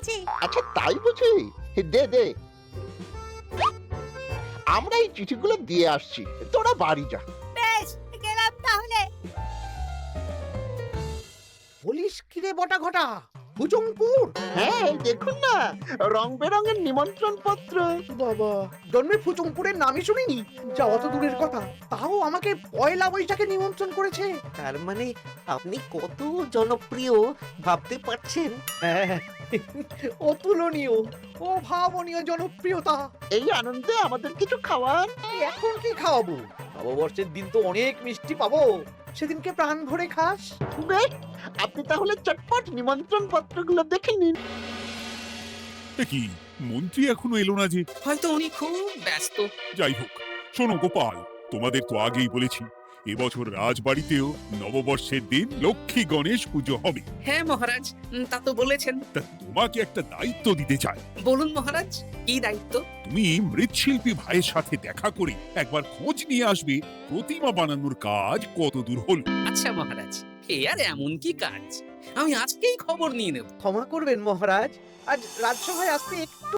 আছে। আচ্ছা তাই বুঝি? দে দে, আমরা এই চিঠিগুলো দিয়ে আসছি, তোরা বাড়ি যা। বেশ, গেলাম তাহলে। বলিস কিরে বটা ঘটা, ভুজংপুর? হ্যাঁ এই দেখুন না, রং বেরঙের নিমন্ত্রণ পত্র। বাবা, জন্মে ভুজংপুরের নামই শুনিনি, যাওয়া তো দূরের কথা, তাও আমাকে পয়লা বৈশাখে নিমন্ত্রণ করেছে। তার মানে আপনি কত জনপ্রিয় ভাবতে পারছেন? হ্যাঁ, অতুলনীয়, অভাবনীয় জনপ্রিয়তা। এই আনন্দে আমাদের কিছু খাওয়ান। এখন কি খাওয়াবো? নববর্ষের দিন তো অনেক মিষ্টি পাবো, সেদিনকে প্রাণ ভরে খাস। বেশ, আপনি তাহলে চটপট নিমন্ত্রণ পত্রগুলো দেখে নিন। কি মন্ত্রী এখনো এলো না যে? হয়তো উনি খুব ব্যস্ত। যাই হোক, শোনো গোপাল, তোমাদের তো আগেই বলেছি এবছর রাজবাড়িতেও নববর্ষের দিন লক্ষ্মী গণেশ পুজো হবে। হ্যাঁ মহারাজ, তা তো বলেছেন। তা তোমাকে একটা দায়িত্ব দিতে চাই। বলুন মহারাজ, কি দায়িত্ব? তুমি মৃৎশিল্পী ভাইয়ের সাথে দেখা করে একবার খোঁজ নিয়ে আসবে প্রতিমা বানানোর কাজ কত দূর হলো। আচ্ছা মহারাজ, এ আর এমন কি কাজ, আমি আজকেই খবর নিয়ে নেব। ক্ষমা করবেন মহারাজ, আজ রাজসভায় আসতে একটু